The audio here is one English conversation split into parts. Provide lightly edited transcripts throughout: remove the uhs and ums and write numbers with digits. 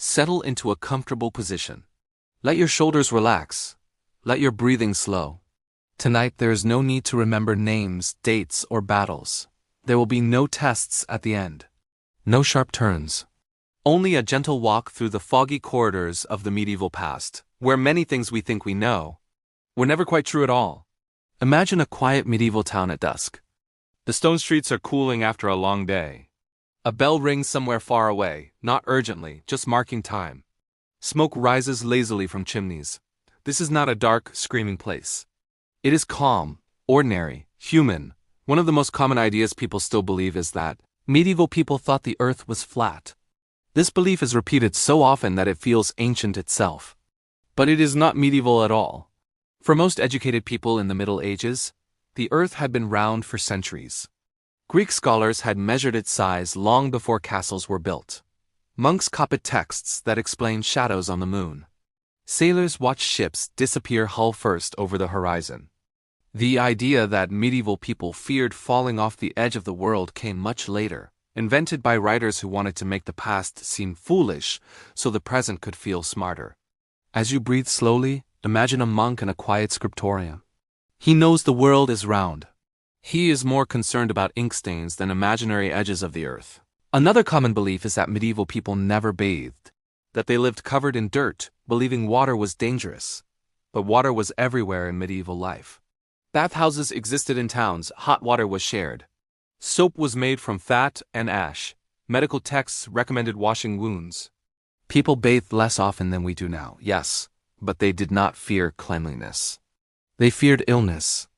Settle into a comfortable position. Let your shoulders relax. Let your breathing slow. Tonight there is no need to remember names, dates, or battles. There will be no tests at the end. No sharp turns. Only a gentle walk through the foggy corridors of the medieval past, where many things we think we know were never quite true at all. Imagine a quiet medieval town at dusk. The stone streets are cooling after a long day. A bell rings somewhere far away, not urgently, just marking time. Smoke rises lazily from chimneys. This is not a dark, screaming place. It is calm, ordinary, human. One of the most common ideas people still believe is that medieval people thought the earth was flat. This belief is repeated so often that it feels ancient itself. But it is not medieval at all. For most educated people in the Middle Ages, the earth had been round for centuries. Greek scholars had measured its size long before castles were built. Monks copied texts that explained shadows on the moon. Sailors watched ships disappear hull first over the horizon. The idea that medieval people feared falling off the edge of the world came much later, invented by writers who wanted to make the past seem foolish so the present could feel smarter. As you breathe slowly, imagine a monk in a quiet scriptorium. He knows the world is round. He is more concerned about ink stains than imaginary edges of the earth. Another common belief is that medieval people never bathed, that they lived covered in dirt, believing water was dangerous. But water was everywhere in medieval life. Bathhouses existed in towns, hot water was shared. Soap was made from fat and ash. Medical texts recommended washing wounds. People bathed less often than we do now, yes, but they did not fear cleanliness. They feared illness.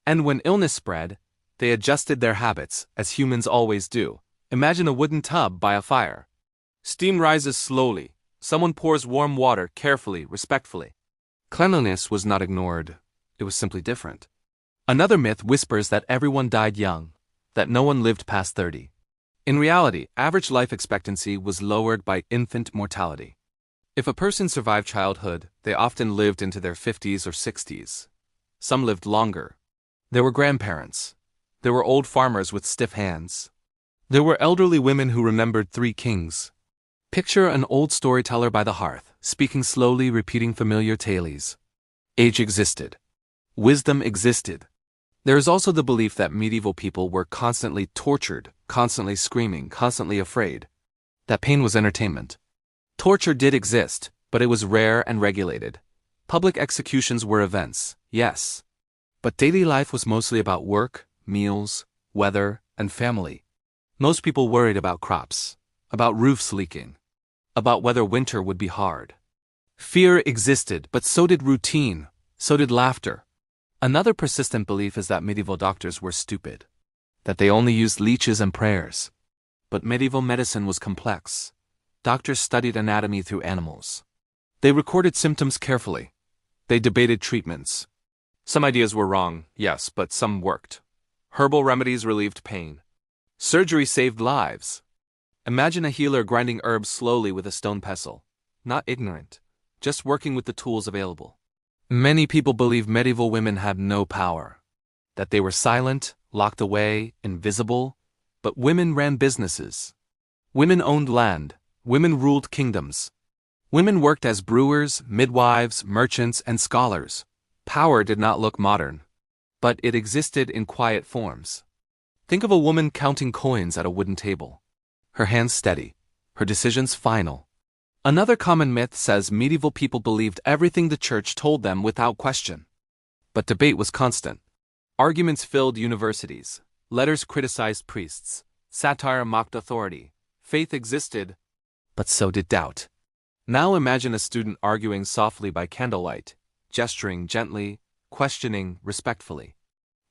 And when illness spread, they adjusted their habits, as humans always do. Imagine a wooden tub by a fire. Steam rises slowly. Someone pours warm water carefully, respectfully. Cleanliness was not ignored. It was simply different. Another myth whispers that everyone died young, that no one lived past 30. In reality, average life expectancy was lowered by infant mortality. If a person survived childhood, they often lived into their 50s or 60s. Some lived longer. There were grandparents. There were old farmers with stiff hands. There were elderly women who remembered 3 kings. Picture an old storyteller by the hearth, speaking slowly, repeating familiar tales. Age existed. Wisdom existed. There is also the belief that medieval people were constantly tortured, constantly screaming, constantly afraid. That pain was entertainment. Torture did exist, but it was rare and regulated. Public executions were events, yes. But daily life was mostly about work, meals, weather, and family. Most people worried about crops, about roofs leaking, about whether winter would be hard. Fear existed, but so did routine, so did laughter. Another persistent belief is that medieval doctors were stupid, that they only used leeches and prayers. But medieval medicine was complex. Doctors studied anatomy through animals. They recorded symptoms carefully. They debated treatments. Some ideas were wrong, yes, but some worked. Herbal remedies relieved pain. Surgery saved lives. Imagine a healer grinding herbs slowly with a stone pestle. Not ignorant, just working with the tools available. Many people believe medieval women had no power. That they were silent, locked away, invisible. But women ran businesses. Women owned land. Women ruled kingdoms. Women worked as brewers, midwives, merchants, and scholars. Power did not look modern, but it existed in quiet forms. Think of a woman counting coins at a wooden table. Her hands steady, her decisions final. Another common myth says medieval people believed everything the church told them without question. But debate was constant. Arguments filled universities. Letters criticized priests. Satire mocked authority. Faith existed, but so did doubt. Now imagine a student arguing softly by candlelight, gesturing gently, questioning respectfully.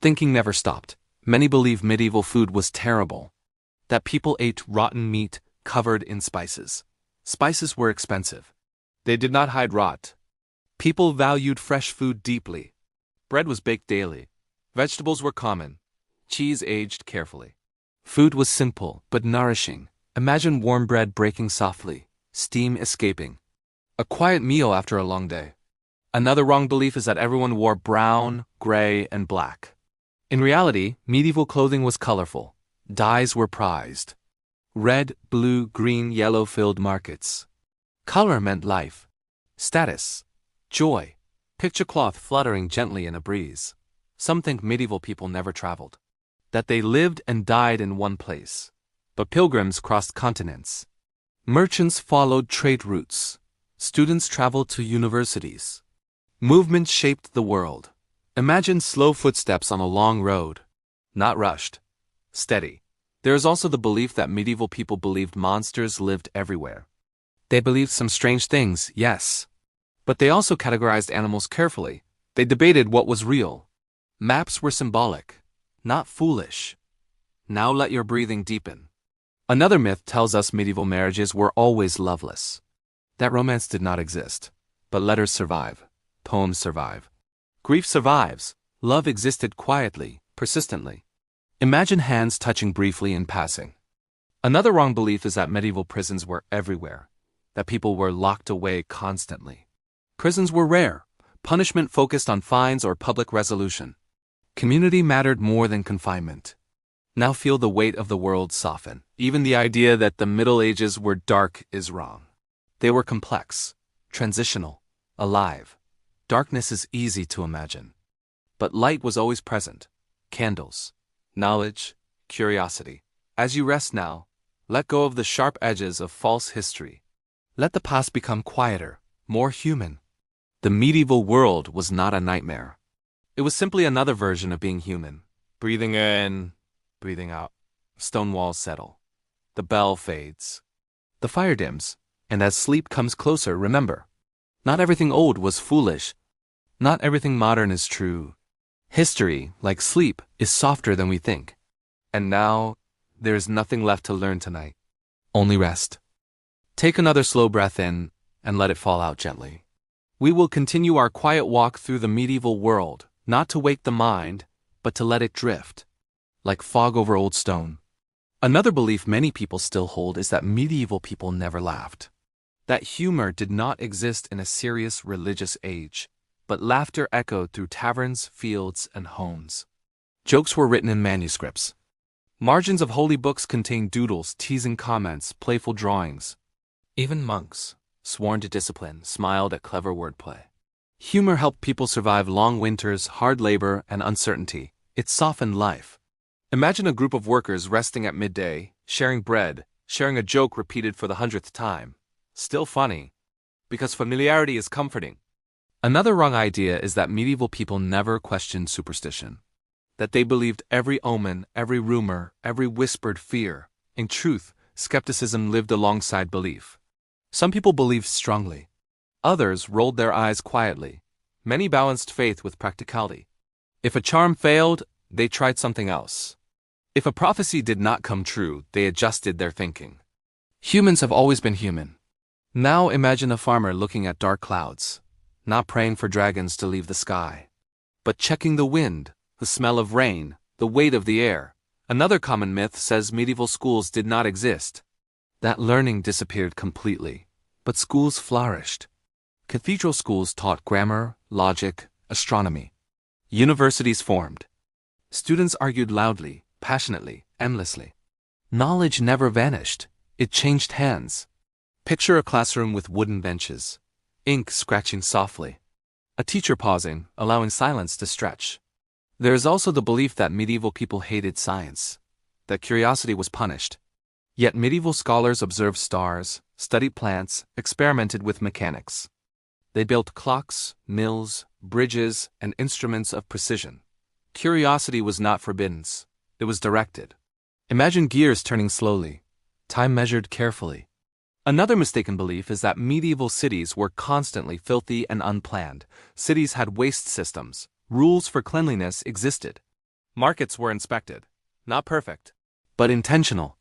Thinking never stopped. Many believe medieval food was terrible. That people ate rotten meat covered in spices. Spices were expensive. They did not hide rot. People valued fresh food deeply. Bread was baked daily. Vegetables were common. Cheese aged carefully. Food was simple but nourishing. Imagine warm bread breaking softly, steam escaping. A quiet meal after a long day. Another wrong belief is that everyone wore brown, gray, and black. In reality, medieval clothing was colorful. Dyes were prized. Red, blue, green, yellow filled markets. Color meant life, status, joy. Picture cloth fluttering gently in a breeze. Some think medieval people never traveled, that they lived and died in one place. But pilgrims crossed continents. Merchants followed trade routes. Students traveled to universities. Movement shaped the world. Imagine slow footsteps on a long road. Not rushed. Steady. There is also the belief that medieval people believed monsters lived everywhere. They believed some strange things, yes. But they also categorized animals carefully. They debated what was real. Maps were symbolic, not foolish. Now let your breathing deepen. Another myth tells us medieval marriages were always loveless. That romance did not exist. But letters survive. Poems survive. Grief survives. Love existed quietly, persistently. Imagine hands touching briefly in passing. Another wrong belief is that medieval prisons were everywhere, that people were locked away constantly. Prisons were rare. Punishment focused on fines or public resolution. Community mattered more than confinement. Now feel the weight of the world soften. Even the idea that the Middle Ages were dark is wrong. They were complex, transitional, alive. Darkness is easy to imagine. But light was always present. Candles, knowledge, curiosity. As you rest now, let go of the sharp edges of false history. Let the past become quieter, more human. The medieval world was not a nightmare. It was simply another version of being human. Breathing in, breathing out. Stone walls settle. The bell fades. The fire dims. And as sleep comes closer, remember, not everything old was foolish. Not everything modern is true. History, like sleep, is softer than we think. And now, there is nothing left to learn tonight. Only rest. Take another slow breath in, and let it fall out gently. We will continue our quiet walk through the medieval world, not to wake the mind, but to let it drift, like fog over old stone. Another belief many people still hold is that medieval people never laughed. That humor did not exist in a serious religious age, but laughter echoed through taverns, fields, and homes. Jokes were written in manuscripts. Margins of holy books contained doodles, teasing comments, playful drawings. Even monks, sworn to discipline, smiled at clever wordplay. Humor helped people survive long winters, hard labor, and uncertainty. It softened life. Imagine a group of workers resting at midday, sharing bread, sharing a joke repeated for the 100th time. Still funny, because familiarity is comforting. Another wrong idea is that medieval people never questioned superstition. That they believed every omen, every rumor, every whispered fear. In truth, skepticism lived alongside belief. Some people believed strongly. Others rolled their eyes quietly. Many balanced faith with practicality. If a charm failed, they tried something else. If a prophecy did not come true, they adjusted their thinking. Humans have always been human. Now imagine a farmer looking at dark clouds, not praying for dragons to leave the sky, but checking the wind, the smell of rain, the weight of the air. Another common myth says medieval schools did not exist. That learning disappeared completely, but schools flourished. Cathedral schools taught grammar, logic, astronomy. Universities formed. Students argued loudly, passionately, endlessly. Knowledge never vanished. It changed hands. Picture a classroom with wooden benches, ink scratching softly, a teacher pausing, allowing silence to stretch. There is also the belief that medieval people hated science, that curiosity was punished. Yet medieval scholars observed stars, studied plants, experimented with mechanics. They built clocks, mills, bridges, and instruments of precision. Curiosity was not forbidden, it was directed. Imagine gears turning slowly, time measured carefully. Another mistaken belief is that medieval cities were constantly filthy and unplanned. Cities had waste systems. Rules for cleanliness existed. Markets were inspected. Not perfect, but intentional.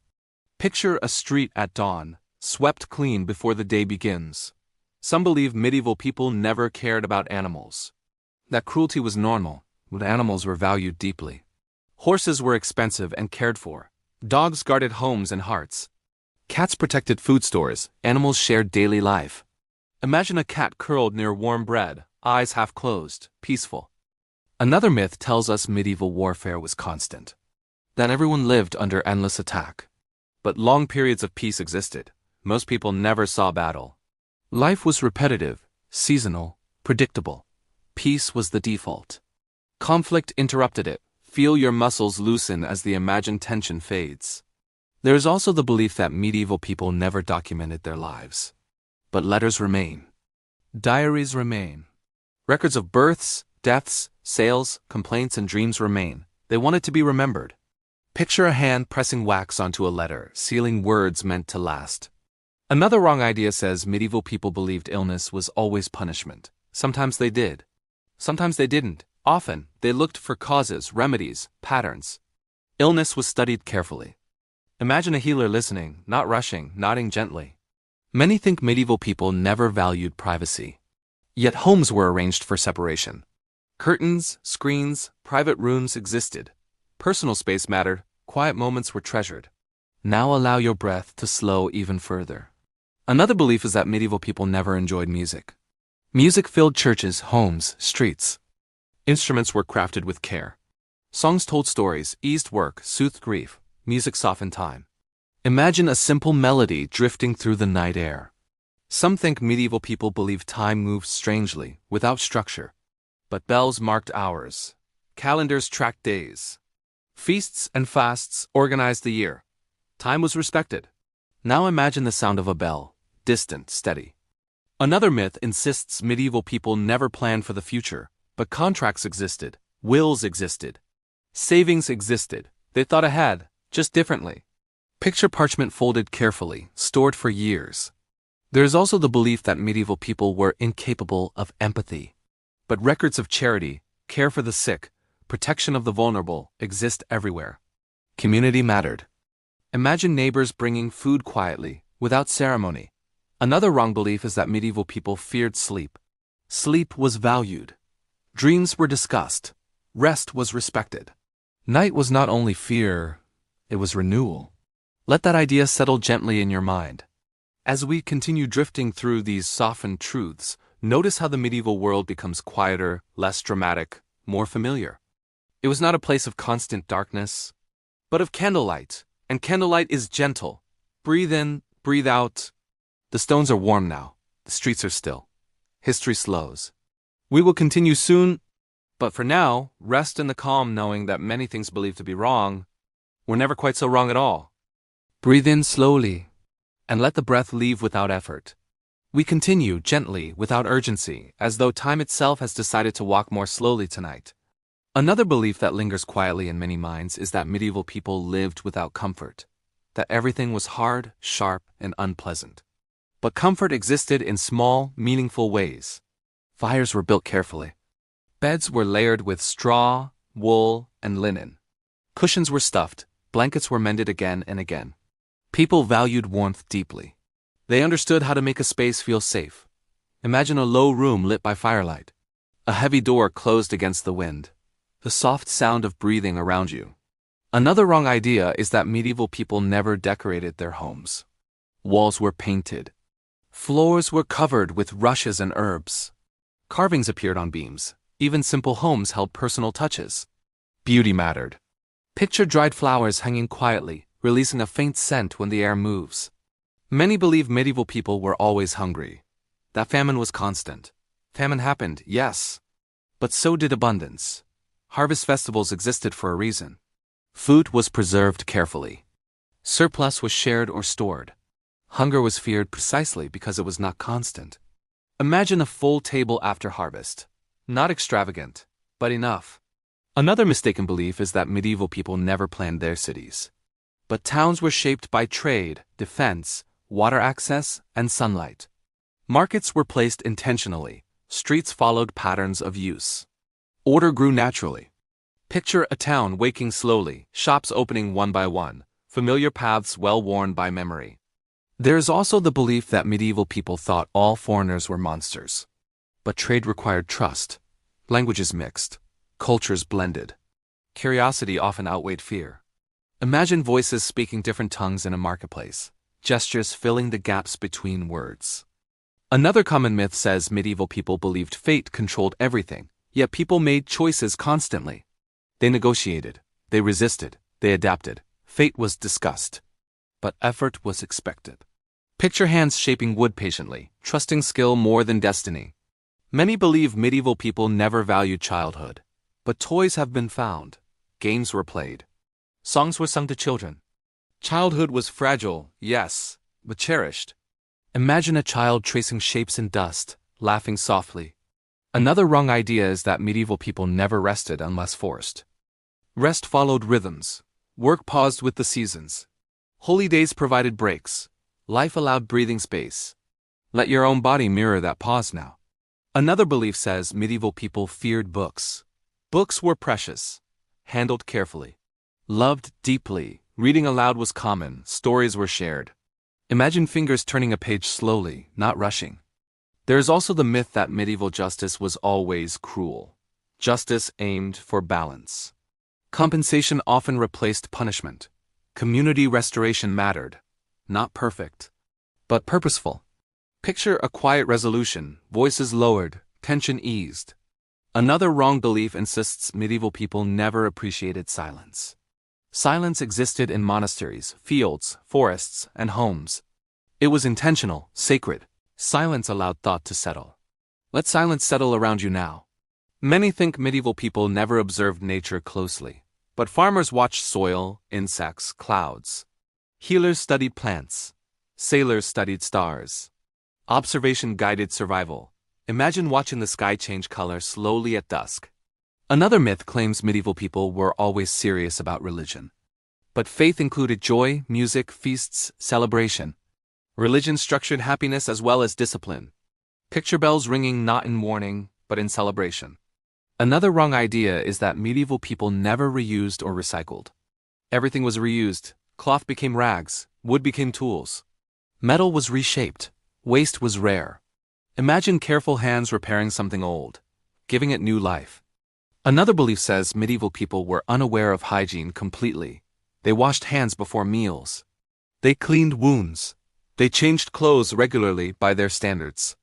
Picture a street at dawn, swept clean before the day begins. Some believe medieval people never cared about animals. That cruelty was normal, but animals were valued deeply. Horses were expensive and cared for. Dogs guarded homes and hearts. Cats protected food stores, animals shared daily life. Imagine a cat curled near warm bread, eyes half closed, peaceful. Another myth tells us medieval warfare was constant. That everyone lived under endless attack. But long periods of peace existed. Most people never saw battle. Life was repetitive, seasonal, predictable. Peace was the default. Conflict interrupted it. Feel your muscles loosen as the imagined tension fades. There is also the belief that medieval people never documented their lives. But letters remain. Diaries remain. Records of births, deaths, sales, complaints, and dreams remain. They wanted to be remembered. Picture a hand pressing wax onto a letter, sealing words meant to last. Another wrong idea says medieval people believed illness was always punishment. Sometimes they did. Sometimes they didn't. Often, they looked for causes, remedies, patterns. Illness was studied carefully. Imagine a healer listening, not rushing, nodding gently. Many think medieval people never valued privacy. Yet homes were arranged for separation. Curtains, screens, private rooms existed. Personal space mattered, quiet moments were treasured. Now allow your breath to slow even further. Another belief is that medieval people never enjoyed music. Music filled churches, homes, streets. Instruments were crafted with care. Songs told stories, eased work, soothed grief. Music softened time. Imagine a simple melody drifting through the night air. Some think medieval people believed time moved strangely, without structure. But bells marked hours. Calendars tracked days. Feasts and fasts organized the year. Time was respected. Now imagine the sound of a bell, distant, steady. Another myth insists medieval people never planned for the future, but contracts existed, wills existed, savings existed. They thought ahead, just differently. Picture parchment folded carefully, stored for years. There is also the belief that medieval people were incapable of empathy. But records of charity, care for the sick, protection of the vulnerable exist everywhere. Community mattered. Imagine neighbors bringing food quietly, without ceremony. Another wrong belief is that medieval people feared sleep. Sleep was valued. Dreams were discussed. Rest was respected. Night was not only fear, it was renewal. Let that idea settle gently in your mind. As we continue drifting through these softened truths, notice how the medieval world becomes quieter, less dramatic, more familiar. It was not a place of constant darkness, but of candlelight, and candlelight is gentle. Breathe in, breathe out. The stones are warm now, the streets are still. History slows. We will continue soon, but for now, rest in the calm knowing that many things believed to be wrong were never quite so wrong at all. Breathe in slowly, and let the breath leave without effort. We continue gently, without urgency, as though time itself has decided to walk more slowly tonight. Another belief that lingers quietly in many minds is that medieval people lived without comfort, that everything was hard, sharp, and unpleasant. But comfort existed in small, meaningful ways. Fires were built carefully. Beds were layered with straw, wool, and linen. Cushions were stuffed, blankets were mended again and again. People valued warmth deeply. They understood how to make a space feel safe. Imagine a low room lit by firelight. A heavy door closed against the wind. The soft sound of breathing around you. Another wrong idea is that medieval people never decorated their homes. Walls were painted. Floors were covered with rushes and herbs. Carvings appeared on beams. Even simple homes held personal touches. Beauty mattered. Picture dried flowers hanging quietly, releasing a faint scent when the air moves. Many believe medieval people were always hungry. That famine was constant. Famine happened, yes. But so did abundance. Harvest festivals existed for a reason. Food was preserved carefully. Surplus was shared or stored. Hunger was feared precisely because it was not constant. Imagine a full table after harvest. Not extravagant, but enough. Another mistaken belief is that medieval people never planned their cities. But towns were shaped by trade, defense, water access, and sunlight. Markets were placed intentionally. Streets followed patterns of use. Order grew naturally. Picture a town waking slowly, shops opening one by one, familiar paths well worn by memory. There is also the belief that medieval people thought all foreigners were monsters. But trade required trust. Languages mixed. Cultures blended. Curiosity often outweighed fear. Imagine voices speaking different tongues in a marketplace, gestures filling the gaps between words. Another common myth says medieval people believed fate controlled everything, yet people made choices constantly. They negotiated, they resisted, they adapted. Fate was discussed, but effort was expected. Picture hands shaping wood patiently, trusting skill more than destiny. Many believe medieval people never valued childhood. But toys have been found. Games were played. Songs were sung to children. Childhood was fragile, yes, but cherished. Imagine a child tracing shapes in dust, laughing softly. Another wrong idea is that medieval people never rested unless forced. Rest followed rhythms. Work paused with the seasons. Holy days provided breaks. Life allowed breathing space. Let your own body mirror that pause now. Another belief says medieval people feared books. Books were precious, handled carefully. Loved deeply, reading aloud was common, stories were shared. Imagine fingers turning a page slowly, not rushing. There is also the myth that medieval justice was always cruel. Justice aimed for balance. Compensation often replaced punishment. Community restoration mattered. Not perfect, but purposeful. Picture a quiet resolution, voices lowered, tension eased. Another wrong belief insists medieval people never appreciated silence. Silence existed in monasteries, fields, forests, and homes. It was intentional, sacred. Silence allowed thought to settle. Let silence settle around you now. Many think medieval people never observed nature closely, but farmers watched soil, insects, clouds. Healers studied plants. Sailors studied stars. Observation guided survival. Imagine watching the sky change color slowly at dusk. Another myth claims medieval people were always serious about religion. But faith included joy, music, feasts, celebration. Religion structured happiness as well as discipline. Picture bells ringing not in mourning, but in celebration. Another wrong idea is that medieval people never reused or recycled. Everything was reused. Cloth became rags, wood became tools. Metal was reshaped. Waste was rare. Imagine careful hands repairing something old, giving it new life. Another belief says medieval people were unaware of hygiene completely. They washed hands before meals. They cleaned wounds. They changed clothes regularly by their standards.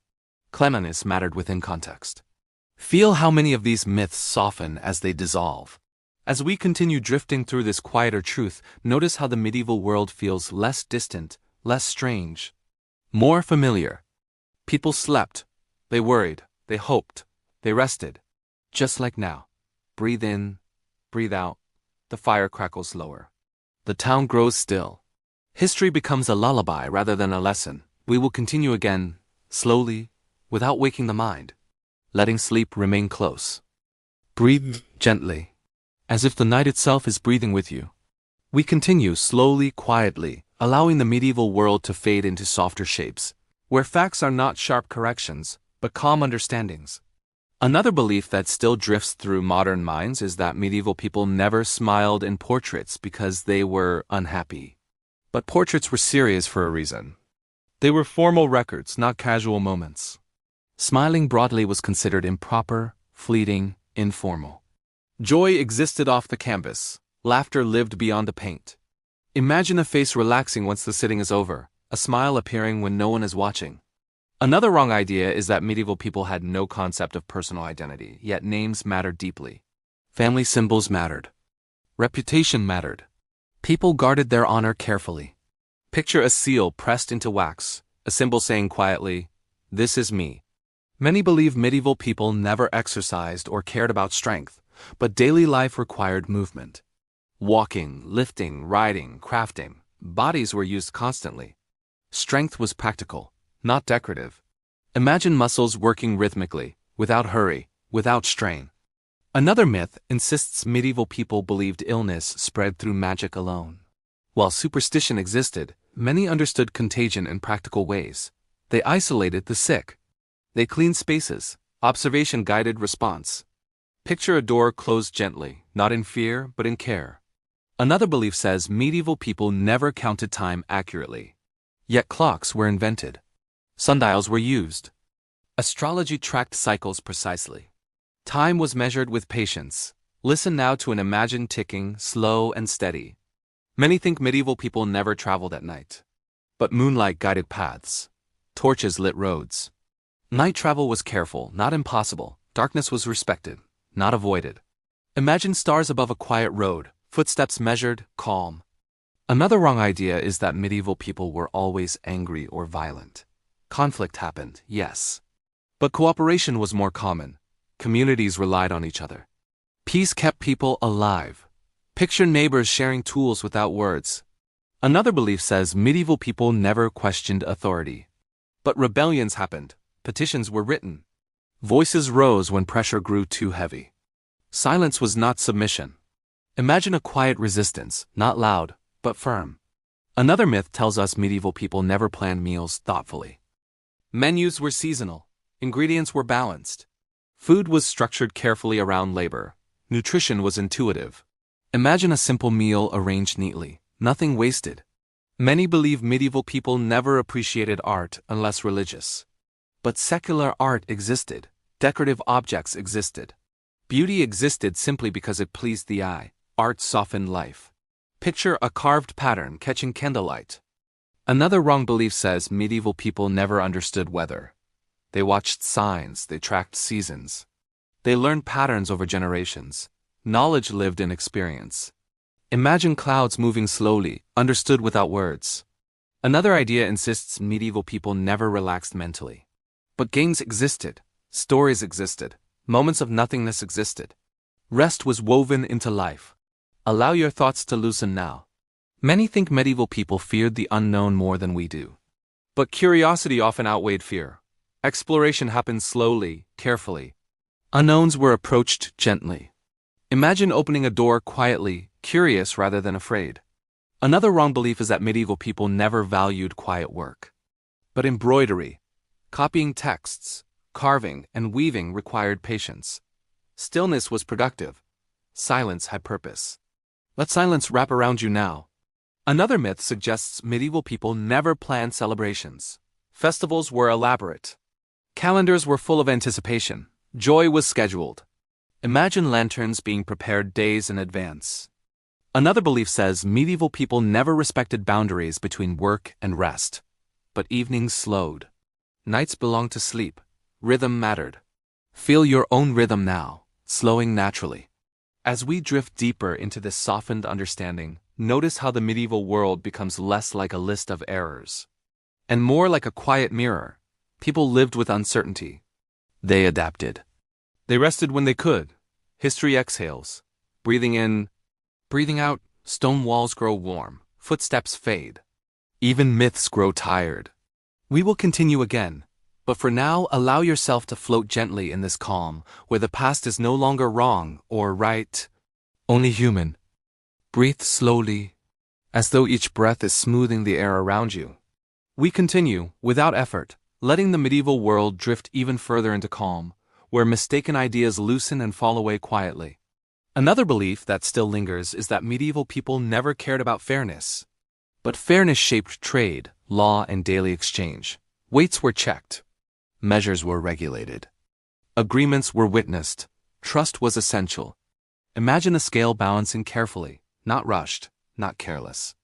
Cleanliness mattered within context. Feel how many of these myths soften as they dissolve. As we continue drifting through this quieter truth, notice how the medieval world feels less distant, less strange, more familiar. People slept, they worried, they hoped, they rested. Just like now. Breathe in, breathe out. The fire crackles lower. The town grows still. History becomes a lullaby rather than a lesson. We will continue again, slowly, without waking the mind, letting sleep remain close. Breathe gently, as if the night itself is breathing with you. We continue slowly, quietly, allowing the medieval world to fade into softer shapes, where facts are not sharp corrections, but calm understandings. Another belief that still drifts through modern minds is that medieval people never smiled in portraits because they were unhappy. But portraits were serious for a reason. They were formal records, not casual moments. Smiling broadly was considered improper, fleeting, informal. Joy existed off the canvas. Laughter lived beyond the paint. Imagine a face relaxing once the sitting is over, a smile appearing when no one is watching. Another wrong idea is that medieval people had no concept of personal identity, yet names mattered deeply. Family symbols mattered. Reputation mattered. People guarded their honor carefully. Picture a seal pressed into wax, a symbol saying quietly, "This is me." Many believe medieval people never exercised or cared about strength, but daily life required movement. Walking, lifting, riding, crafting, bodies were used constantly. Strength was practical, not decorative. Imagine muscles working rhythmically, without hurry, without strain. Another myth insists medieval people believed illness spread through magic alone. While superstition existed, many understood contagion in practical ways. They isolated the sick. They cleaned spaces. Observation guided response. Picture a door closed gently, not in fear, but in care. Another belief says medieval people never counted time accurately. Yet clocks were invented. Sundials were used. Astrology tracked cycles precisely. Time was measured with patience. Listen now to an imagined ticking, slow and steady. Many think medieval people never traveled at night. But moonlight guided paths. Torches lit roads. Night travel was careful, not impossible. Darkness was respected, not avoided. Imagine stars above a quiet road, footsteps measured, calm. Another wrong idea is that medieval people were always angry or violent. Conflict happened, yes. But cooperation was more common. Communities relied on each other. Peace kept people alive. Picture neighbors sharing tools without words. Another belief says medieval people never questioned authority. But rebellions happened. Petitions were written. Voices rose when pressure grew too heavy. Silence was not submission. Imagine a quiet resistance, not loud, but firm. Another myth tells us medieval people never planned meals thoughtfully. Menus were seasonal. Ingredients were balanced. Food was structured carefully around labor. Nutrition was intuitive. Imagine a simple meal arranged neatly, nothing wasted. Many believe medieval people never appreciated art unless religious. But secular art existed. Decorative objects existed. Beauty existed simply because it pleased the eye. Art softened life. Picture a carved pattern catching candlelight. Another wrong belief says medieval people never understood weather. They watched signs, they tracked seasons. They learned patterns over generations. Knowledge lived in experience. Imagine clouds moving slowly, understood without words. Another idea insists medieval people never relaxed mentally. But games existed, stories existed, moments of nothingness existed. Rest was woven into life. Allow your thoughts to loosen now. Many think medieval people feared the unknown more than we do. But curiosity often outweighed fear. Exploration happened slowly, carefully. Unknowns were approached gently. Imagine opening a door quietly, curious rather than afraid. Another wrong belief is that medieval people never valued quiet work. But embroidery, copying texts, carving, and weaving required patience. Stillness was productive. Silence had purpose. Let silence wrap around you now. Another myth suggests medieval people never planned celebrations. Festivals were elaborate. Calendars were full of anticipation. Joy was scheduled. Imagine lanterns being prepared days in advance. Another belief says medieval people never respected boundaries between work and rest. But evenings slowed. Nights belonged to sleep. Rhythm mattered. Feel your own rhythm now, slowing naturally. As we drift deeper into this softened understanding, notice how the medieval world becomes less like a list of errors and more like a quiet mirror. People lived with uncertainty. They adapted. They rested when they could. History exhales. Breathing in, breathing out, stone walls grow warm, footsteps fade. Even myths grow tired. We will continue again, but for now allow yourself to float gently in this calm, where the past is no longer wrong or right, only human. Breathe slowly, as though each breath is smoothing the air around you. We continue, without effort, letting the medieval world drift even further into calm, where mistaken ideas loosen and fall away quietly. Another belief that still lingers is that medieval people never cared about fairness. But fairness shaped trade, law, and daily exchange. Weights were checked. Measures were regulated. Agreements were witnessed. Trust was essential. Imagine a scale balancing carefully, not rushed, not careless.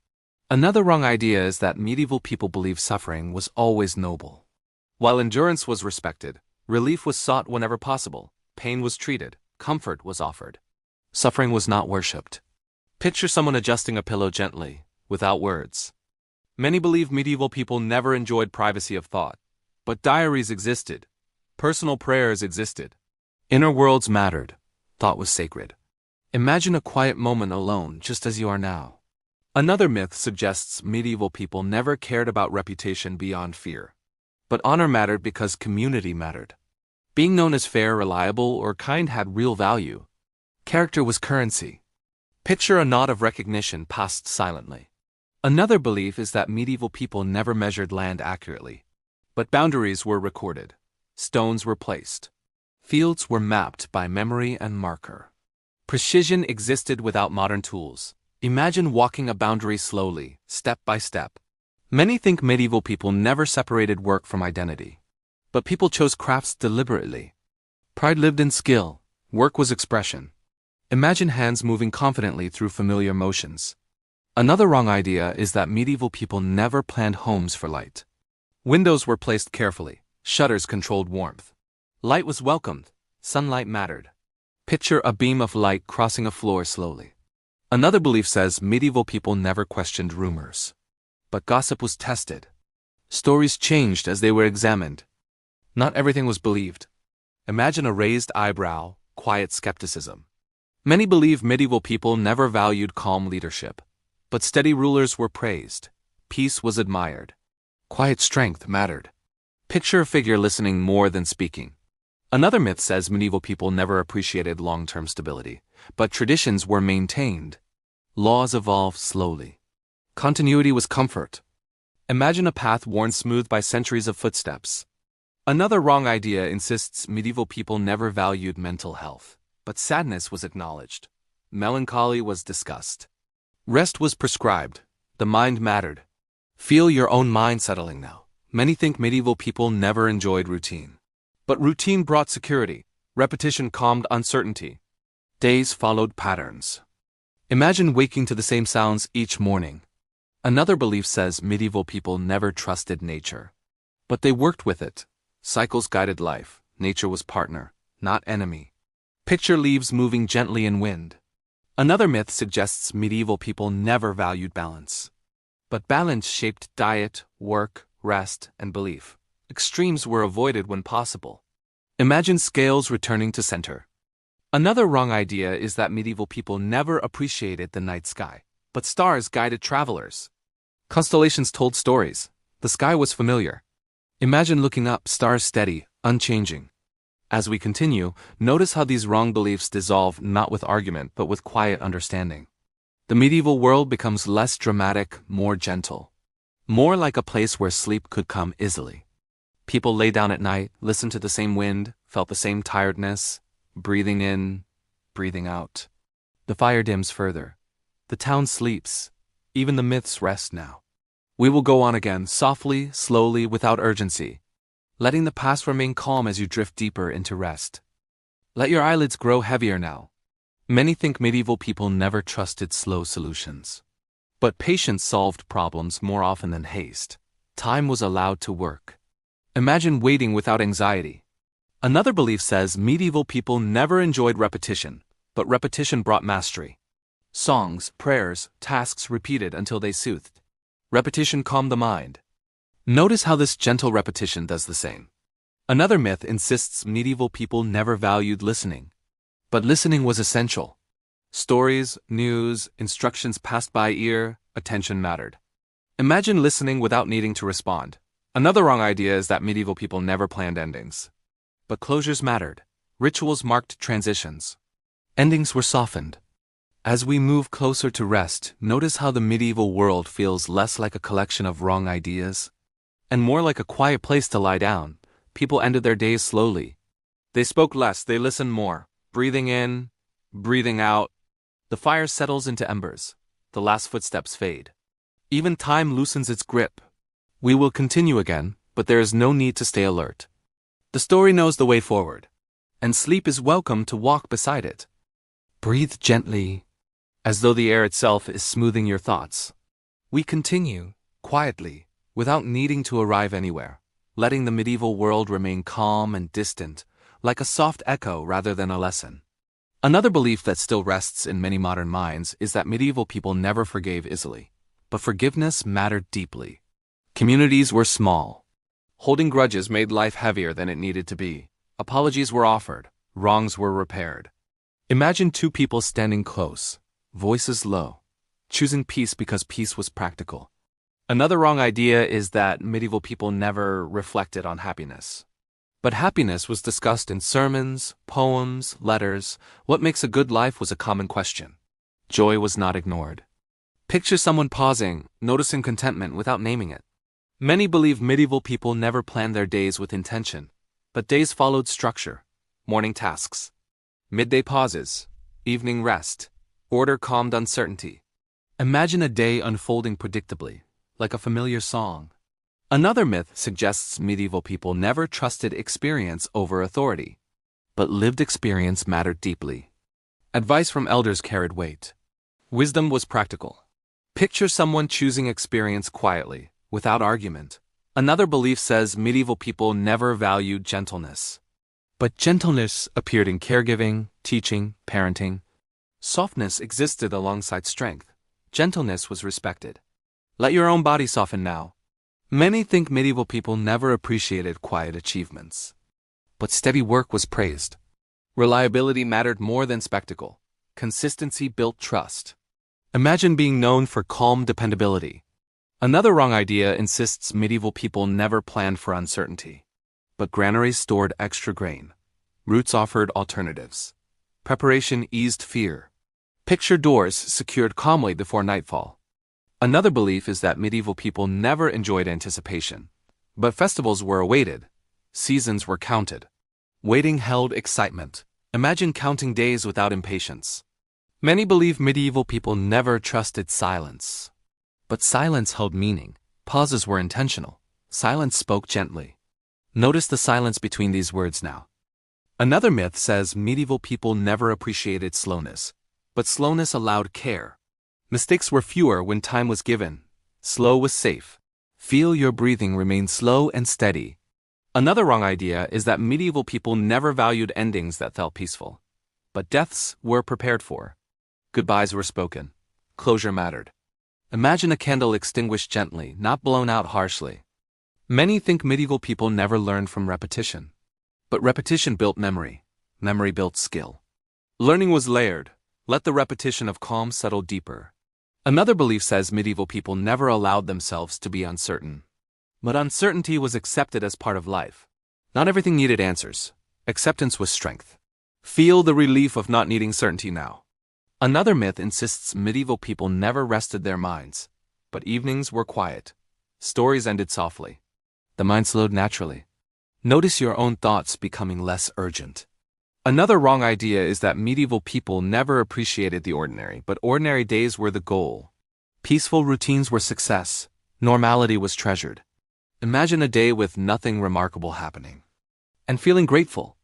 Another wrong idea is that medieval people believed suffering was always noble. While endurance was respected, relief was sought whenever possible, pain was treated, comfort was offered. Suffering was not worshipped. Picture someone adjusting a pillow gently, without words. Many believe medieval people never enjoyed privacy of thought. But diaries existed. Personal prayers existed. Inner worlds mattered. Thought was sacred. Imagine a quiet moment alone, just as you are now. Another myth suggests medieval people never cared about reputation beyond fear. But honor mattered because community mattered. Being known as fair, reliable, or kind had real value. Character was currency. Picture a nod of recognition passed silently. Another belief is that medieval people never measured land accurately. But boundaries were recorded. Stones were placed. Fields were mapped by memory and marker. Precision existed without modern tools. Imagine walking a boundary slowly, step by step. Many think medieval people never separated work from identity. But people chose crafts deliberately. Pride lived in skill. Work was expression. Imagine hands moving confidently through familiar motions. Another wrong idea is that medieval people never planned homes for light. Windows were placed carefully. Shutters controlled warmth. Light was welcomed. Sunlight mattered. Picture a beam of light crossing a floor slowly. Another belief says medieval people never questioned rumors. But gossip was tested. Stories changed as they were examined. Not everything was believed. Imagine a raised eyebrow, quiet skepticism. Many believe medieval people never valued calm leadership. But steady rulers were praised. Peace was admired. Quiet strength mattered. Picture a figure listening more than speaking. Another myth says medieval people never appreciated long-term stability, but traditions were maintained. Laws evolved slowly. Continuity was comfort. Imagine a path worn smooth by centuries of footsteps. Another wrong idea insists medieval people never valued mental health, but sadness was acknowledged. Melancholy was discussed. Rest was prescribed. The mind mattered. Feel your own mind settling now. Many think medieval people never enjoyed routine. But routine brought security. Repetition calmed uncertainty. Days followed patterns. Imagine waking to the same sounds each morning. Another belief says medieval people never trusted nature. But they worked with it. Cycles guided life. Nature was partner, not enemy. Picture leaves moving gently in wind. Another myth suggests medieval people never valued balance. But balance shaped diet, work, rest, and belief. Extremes were avoided when possible. Imagine scales returning to center. Another wrong idea is that medieval people never appreciated the night sky, but stars guided travelers. Constellations told stories. The sky was familiar. Imagine looking up, stars steady, unchanging. As we continue, notice how these wrong beliefs dissolve not with argument but with quiet understanding. The medieval world becomes less dramatic, more gentle. More like a place where sleep could come easily. People lay down at night, listened to the same wind, felt the same tiredness, breathing in, breathing out. The fire dims further. The town sleeps. Even the myths rest now. We will go on again, softly, slowly, without urgency, letting the past remain calm as you drift deeper into rest. Let your eyelids grow heavier now. Many think medieval people never trusted slow solutions. But patience solved problems more often than haste. Time was allowed to work. Imagine waiting without anxiety. Another belief says medieval people never enjoyed repetition, but repetition brought mastery. Songs, prayers, tasks repeated until they soothed. Repetition calmed the mind. Notice how this gentle repetition does the same. Another myth insists medieval people never valued listening. But listening was essential. Stories, news, instructions passed by ear, attention mattered. Imagine listening without needing to respond. Another wrong idea is that medieval people never planned endings. But closures mattered. Rituals marked transitions. Endings were softened. As we move closer to rest, notice how the medieval world feels less like a collection of wrong ideas and more like a quiet place to lie down. People ended their days slowly. They spoke less, they listened more, breathing in, breathing out. The fire settles into embers. The last footsteps fade. Even time loosens its grip. We will continue again, but there is no need to stay alert. The story knows the way forward, and sleep is welcome to walk beside it. Breathe gently, as though the air itself is smoothing your thoughts. We continue, quietly, without needing to arrive anywhere, letting the medieval world remain calm and distant, like a soft echo rather than a lesson. Another belief that still rests in many modern minds is that medieval people never forgave easily, but forgiveness mattered deeply. Communities were small. Holding grudges made life heavier than it needed to be. Apologies were offered, wrongs were repaired. Imagine two people standing close, voices low, choosing peace because peace was practical. Another wrong idea is that medieval people never reflected on happiness. But happiness was discussed in sermons, poems, letters. What makes a good life was a common question. Joy was not ignored. Picture someone pausing, noticing contentment without naming it. Many believe medieval people never planned their days with intention, but days followed structure. Morning tasks, midday pauses, evening rest. Order calmed uncertainty. Imagine a day unfolding predictably, like a familiar song. Another myth suggests medieval people never trusted experience over authority, but lived experience mattered deeply. Advice from elders carried weight. Wisdom was practical. Picture someone choosing experience quietly, without argument. Another belief says medieval people never valued gentleness. But gentleness appeared in caregiving, teaching, parenting. Softness existed alongside strength. Gentleness was respected. Let your own body soften now. Many think medieval people never appreciated quiet achievements. But steady work was praised. Reliability mattered more than spectacle. Consistency built trust. Imagine being known for calm dependability. Another wrong idea insists medieval people never planned for uncertainty. But granaries stored extra grain. Routes offered alternatives. Preparation eased fear. Picture doors secured calmly before nightfall. Another belief is that medieval people never enjoyed anticipation. But festivals were awaited. Seasons were counted. Waiting held excitement. Imagine counting days without impatience. Many believe medieval people never trusted silence. But silence held meaning. Pauses were intentional. Silence spoke gently. Notice the silence between these words now. Another myth says medieval people never appreciated slowness. But slowness allowed care. Mistakes were fewer when time was given. Slow was safe. Feel your breathing remain slow and steady. Another wrong idea is that medieval people never valued endings that felt peaceful. But deaths were prepared for. Goodbyes were spoken. Closure mattered. Imagine a candle extinguished gently, not blown out harshly. Many think medieval people never learned from repetition. But repetition built memory. Memory built skill. Learning was layered. Let the repetition of calm settle deeper. Another belief says medieval people never allowed themselves to be uncertain. But uncertainty was accepted as part of life. Not everything needed answers. Acceptance was strength. Feel the relief of not needing certainty now. Another myth insists medieval people never rested their minds. But evenings were quiet. Stories ended softly. The mind slowed naturally. Notice your own thoughts becoming less urgent. Another wrong idea is that medieval people never appreciated the ordinary, but ordinary days were the goal. Peaceful routines were success. Normality was treasured. Imagine a day with nothing remarkable happening. And feeling grateful.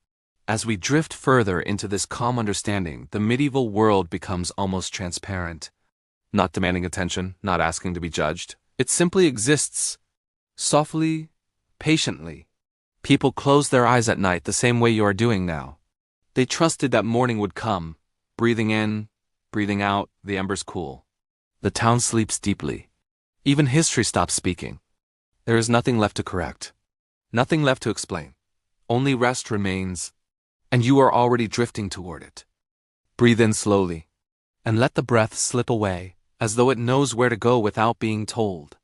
As we drift further into this calm understanding, the medieval world becomes almost transparent. Not demanding attention, not asking to be judged. It simply exists. Softly, patiently. People closed their eyes at night the same way you are doing now. They trusted that morning would come. Breathing in, breathing out, the embers cool. The town sleeps deeply. Even history stops speaking. There is nothing left to correct. Nothing left to explain. Only rest remains, and you are already drifting toward it. Breathe in slowly, and let the breath slip away, as though it knows where to go without being told.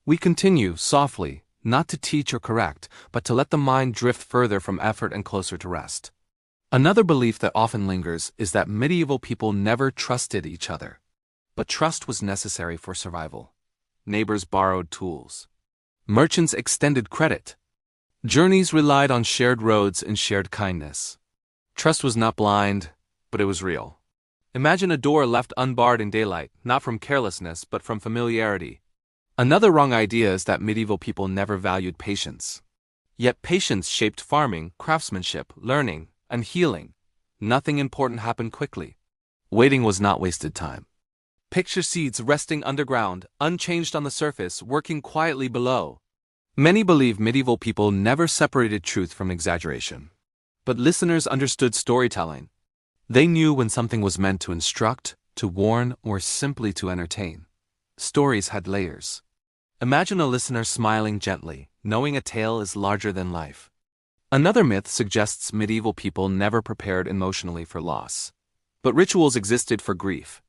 We continue, softly, not to teach or correct, but to let the mind drift further from effort and closer to rest. Another belief that often lingers is that medieval people never trusted each other. But trust was necessary for survival. Neighbors borrowed tools. Merchants extended credit. Journeys relied on shared roads and shared kindness. Trust was not blind, but it was real. Imagine a door left unbarred in daylight, not from carelessness, but from familiarity. Another wrong idea is that medieval people never valued patience. Yet patience shaped farming, craftsmanship, learning, and healing. Nothing important happened quickly. Waiting was not wasted time. Picture seeds resting underground, unchanged on the surface, working quietly below. Many believe medieval people never separated truth from exaggeration. But listeners understood storytelling. They knew when something was meant to instruct, to warn, or simply to entertain. Stories had layers. Imagine a listener smiling gently, knowing a tale is larger than life. Another myth suggests medieval people never prepared emotionally for loss. But rituals existed for grief.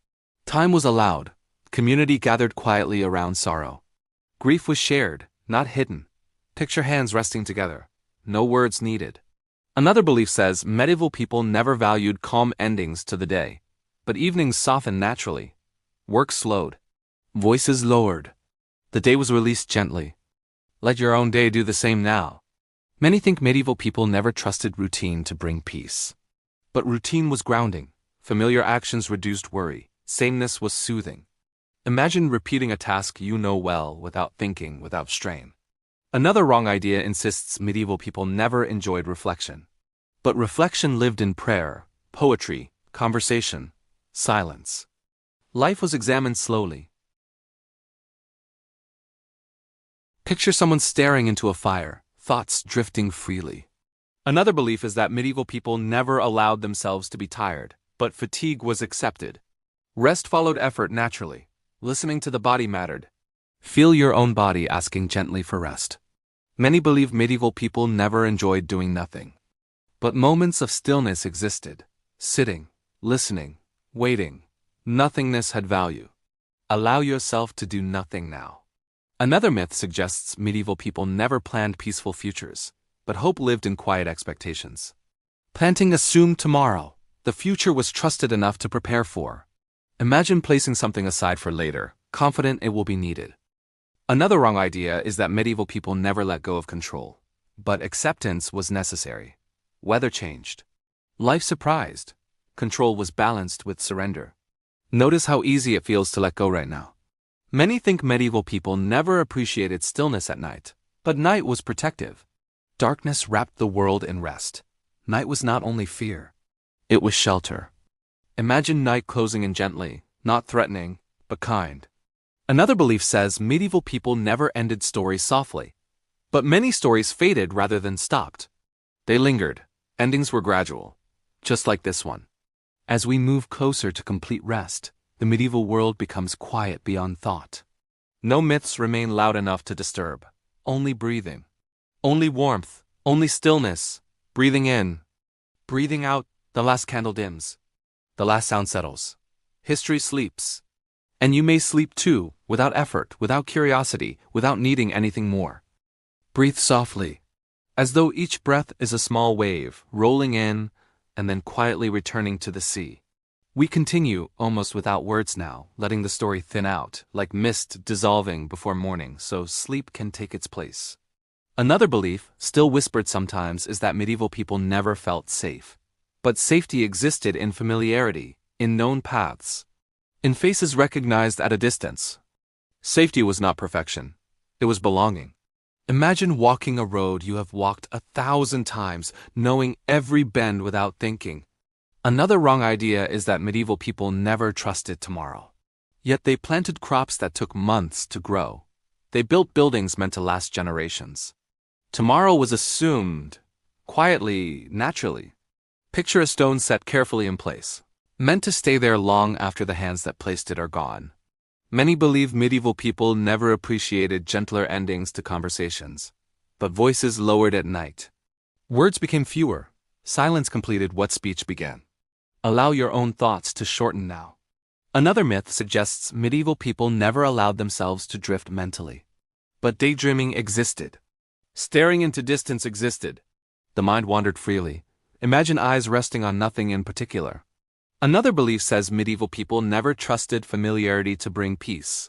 Time was allowed. Community gathered quietly around sorrow. Grief was shared, not hidden. Picture hands resting together. No words needed. Another belief says medieval people never valued calm endings to the day. But evenings softened naturally. Work slowed. Voices lowered. The day was released gently. Let your own day do the same now. Many think medieval people never trusted routine to bring peace. But routine was grounding. Familiar actions reduced worry. Sameness was soothing. Imagine repeating a task you know well without thinking, without strain. Another wrong idea insists medieval people never enjoyed reflection. But reflection lived in prayer, poetry, conversation, silence. Life was examined slowly. Picture someone staring into a fire, thoughts drifting freely. Another belief is that medieval people never allowed themselves to be tired. but fatigue was accepted. Rest followed effort naturally. Listening to the body mattered. Feel your own body asking gently for rest. Many believe medieval people never enjoyed doing nothing. But moments of stillness existed. Sitting, listening, waiting. Nothingness had value. Allow yourself to do nothing now. Another myth suggests medieval people never planned peaceful futures, but hope lived in quiet expectations. Planting assumed tomorrow. The future was trusted enough to prepare for. Imagine placing something aside for later, confident it will be needed. Another wrong idea is that medieval people never let go of control. But acceptance was necessary. Weather changed. Life surprised. Control was balanced with surrender. Notice how easy it feels to let go right now. Many think medieval people never appreciated stillness at night, but night was protective. Darkness wrapped the world in rest. Night was not only fear, it was shelter. Imagine night closing in gently, not threatening, but kind. Another belief says medieval people never ended stories softly. But many stories faded rather than stopped. They lingered. Endings were gradual, just like this one. As we move closer to complete rest, the medieval world becomes quiet beyond thought. No myths remain loud enough to disturb. Only breathing. Only warmth. Only stillness. Breathing in. Breathing out. The last candle dims. The last sound settles. History sleeps. And you may sleep too, without effort, without curiosity, without needing anything more. Breathe softly, as though each breath is a small wave, rolling in, and then quietly returning to the sea. We continue, almost without words now, letting the story thin out, like mist dissolving before morning, so sleep can take its place. Another belief, still whispered sometimes, is that medieval people never felt safe. But safety existed in familiarity, in known paths, in faces recognized at a distance. Safety was not perfection. It was belonging. Imagine walking a road you have walked 1,000 times, knowing every bend without thinking. Another wrong idea is that medieval people never trusted tomorrow. Yet they planted crops that took months to grow. They built buildings meant to last generations. Tomorrow was assumed, quietly, naturally. Picture a stone set carefully in place, meant to stay there long after the hands that placed it are gone. Many believe medieval people never appreciated gentler endings to conversations, but voices lowered at night. Words became fewer. Silence completed what speech began. Allow your own thoughts to shorten now. Another myth suggests medieval people never allowed themselves to drift mentally. But daydreaming existed. Staring into distance existed. The mind wandered freely. Imagine eyes resting on nothing in particular. Another belief says medieval people never trusted familiarity to bring peace.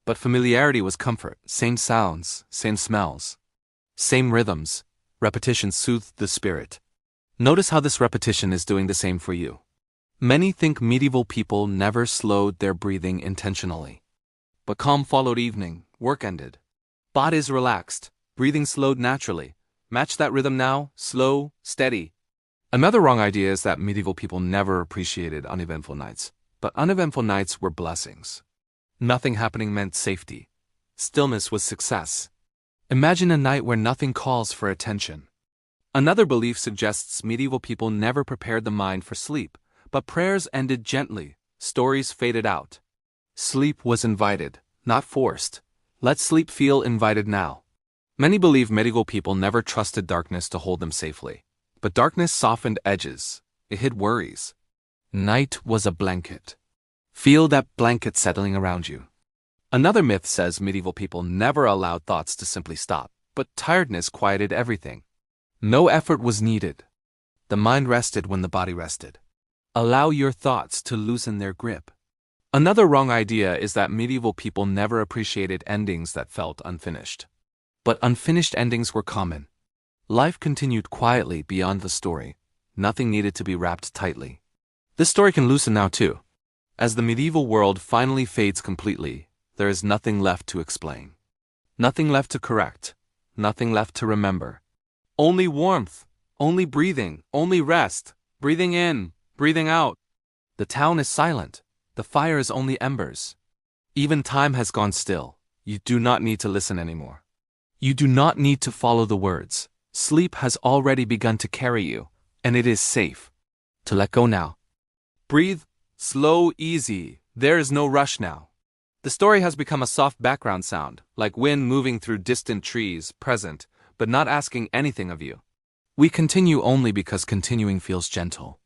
But familiarity was comfort, same sounds, same smells, same rhythms. Repetition soothed the spirit. Notice how this repetition is doing the same for you. Many think medieval people never slowed their breathing intentionally. But calm followed evening, work ended. Bodies relaxed, breathing slowed naturally. Match that rhythm now, slow, steady. Another wrong idea is that medieval people never appreciated uneventful nights, but uneventful nights were blessings. Nothing happening meant safety. Stillness was success. Imagine a night where nothing calls for attention. Another belief suggests medieval people never prepared the mind for sleep, but prayers ended gently, stories faded out. Sleep was invited, not forced. Let sleep feel invited now. Many believe medieval people never trusted darkness to hold them safely. But darkness softened edges. It hid worries. Night was a blanket. Feel that blanket settling around you. Another myth says medieval people never allowed thoughts to simply stop, but tiredness quieted everything. No effort was needed. The mind rested when the body rested. Allow your thoughts to loosen their grip. Another wrong idea is that medieval people never appreciated endings that felt unfinished. But unfinished endings were common. Life continued quietly beyond the story. Nothing needed to be wrapped tightly. This story can loosen now too. As the medieval world finally fades completely, there is nothing left to explain. Nothing left to correct. Nothing left to remember. Only warmth. Only breathing. Only rest. Breathing in. Breathing out. The town is silent. The fire is only embers. Even time has gone still. You do not need to listen anymore. You do not need to follow the words. Sleep has already begun to carry you, and it is safe to let go now. Breathe, slow, easy, there is no rush now. The story has become a soft background sound, like wind moving through distant trees, present, but not asking anything of you. We continue only because continuing feels gentle.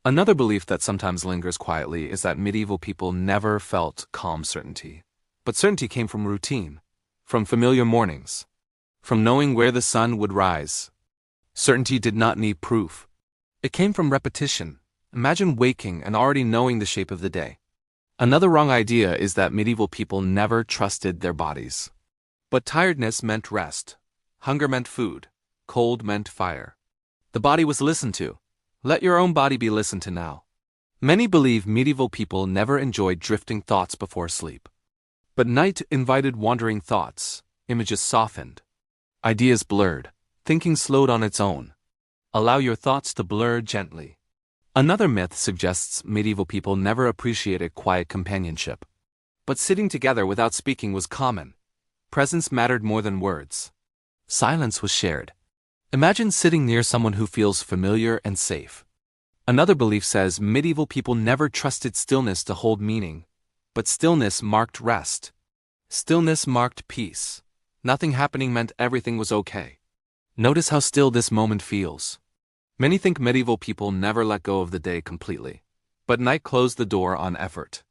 Another belief that sometimes lingers quietly is that medieval people never felt calm certainty. But certainty came from routine, from familiar mornings, from knowing where the sun would rise. Certainty did not need proof. It came from repetition. Imagine waking and already knowing the shape of the day. Another wrong idea is that medieval people never trusted their bodies. But tiredness meant rest. Hunger meant food. Cold meant fire. The body was listened to. Let your own body be listened to now. Many believe medieval people never enjoyed drifting thoughts before sleep. But night invited wandering thoughts. Images softened. Ideas blurred. Thinking slowed on its own. Allow your thoughts to blur gently. Another myth suggests medieval people never appreciated quiet companionship. But sitting together without speaking was common. Presence mattered more than words. Silence was shared. Imagine sitting near someone who feels familiar and safe. Another belief says medieval people never trusted stillness to hold meaning. But stillness marked rest. Stillness marked peace. Nothing happening meant everything was okay. Notice how still this moment feels. Many think medieval people never let go of the day completely. But night closed the door on effort.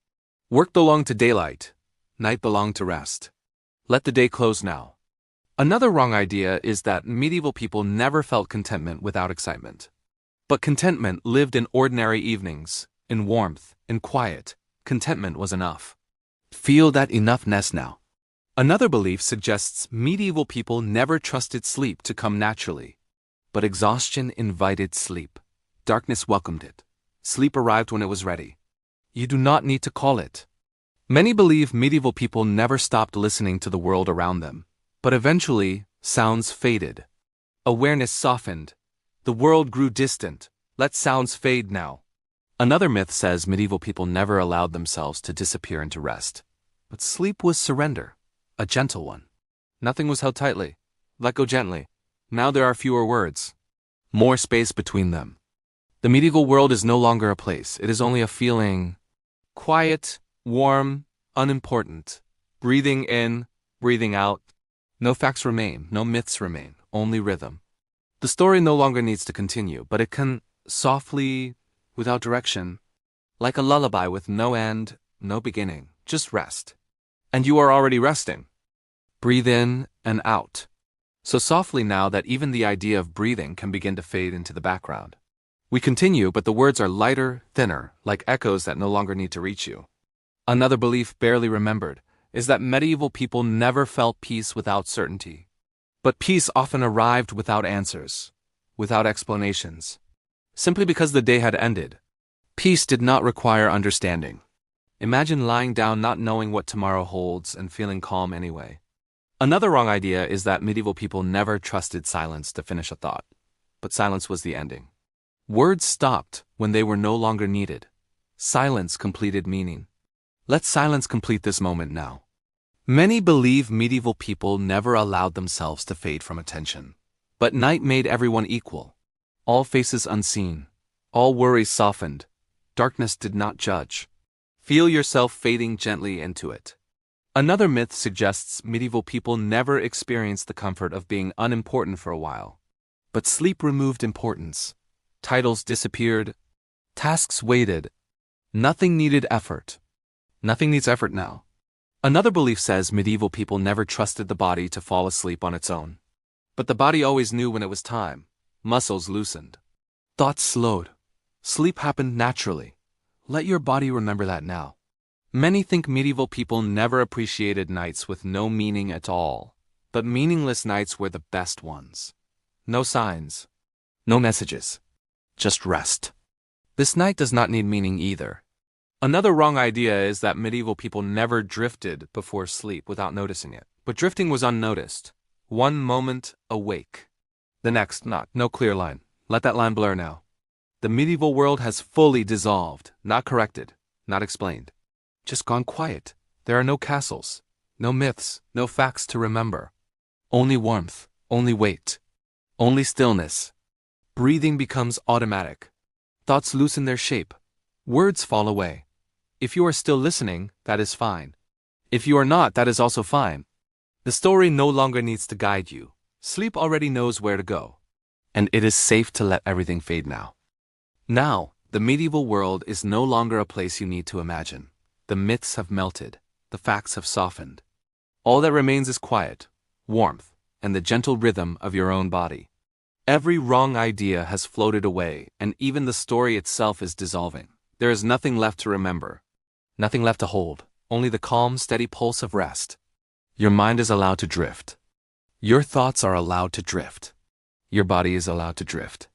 Work belonged to daylight. Night belonged to rest. Let the day close now. Another wrong idea is that medieval people never felt contentment without excitement. But contentment lived in ordinary evenings, in warmth, in quiet. Contentment was enough. Feel that enoughness now. Another belief suggests medieval people never trusted sleep to come naturally. But exhaustion invited sleep. Darkness welcomed it. Sleep arrived when it was ready. You do not need to call it. Many believe medieval people never stopped listening to the world around them. But eventually, sounds faded. Awareness softened. The world grew distant. Let sounds fade now. Another myth says medieval people never allowed themselves to disappear into rest. But sleep was surrender, a gentle one. Nothing was held tightly. Let go gently. Now there are fewer words. More space between them. The medieval world is no longer a place. It is only a feeling. Quiet, warm, unimportant. Breathing in, breathing out. No facts remain, no myths remain, only rhythm. The story no longer needs to continue, but it can softly, without direction, like a lullaby with no end, no beginning, just rest. And you are already resting. Breathe in and out. So softly now that even the idea of breathing can begin to fade into the background. We continue, but the words are lighter, thinner, like echoes that no longer need to reach you. Another belief barely remembered is that medieval people never felt peace without certainty. But peace often arrived without answers, without explanations. Simply because the day had ended. Peace did not require understanding. Imagine lying down not knowing what tomorrow holds and feeling calm anyway. Another wrong idea is that medieval people never trusted silence to finish a thought. But silence was the ending. Words stopped when they were no longer needed. Silence completed meaning. Let silence complete this moment now. Many believe medieval people never allowed themselves to fade from attention. But night made everyone equal. All faces unseen. All worries softened. Darkness did not judge. Feel yourself fading gently into it. Another myth suggests medieval people never experienced the comfort of being unimportant for a while. But sleep removed importance. Titles disappeared. Tasks waited. Nothing needed effort. Nothing needs effort now. Another belief says medieval people never trusted the body to fall asleep on its own. But the body always knew when it was time. Muscles loosened. Thoughts slowed. Sleep happened naturally. Let your body remember that now. Many think medieval people never appreciated nights with no meaning at all. But meaningless nights were the best ones. No signs. No messages. Just rest. This night does not need meaning either. Another wrong idea is that medieval people never drifted before sleep without noticing it. But drifting was unnoticed. One moment awake. The next not. No clear line. Let that line blur now. The medieval world has fully dissolved, not corrected, not explained. Just gone quiet. There are no castles, no myths, no facts to remember. Only warmth, only weight, only stillness. Breathing becomes automatic. Thoughts loosen their shape. Words fall away. If you are still listening, that is fine. If you are not, that is also fine. The story no longer needs to guide you. Sleep already knows where to go. And it is safe to let everything fade now. Now, the medieval world is no longer a place you need to imagine. The myths have melted. The facts have softened. All that remains is quiet, warmth, and the gentle rhythm of your own body. Every wrong idea has floated away, and even the story itself is dissolving. There is nothing left to remember. Nothing left to hold. Only the calm, steady pulse of rest. Your mind is allowed to drift. Your thoughts are allowed to drift. Your body is allowed to drift.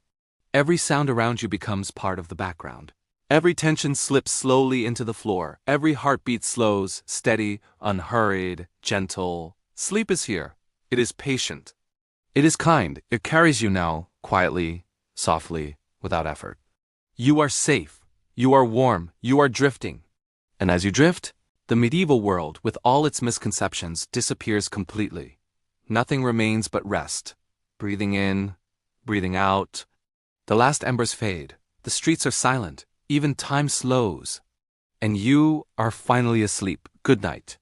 Every sound around you becomes part of the background. Every tension slips slowly into the floor. Every heartbeat slows, steady, unhurried, gentle. Sleep is here. It is patient. It is kind. It carries you now, quietly, softly, without effort. You are safe. You are warm. You are drifting. And as you drift, the medieval world, with all its misconceptions, disappears completely. Nothing remains but rest. Breathing in, breathing out. The last embers fade. The streets are silent. Even time slows. And you are finally asleep. Good night.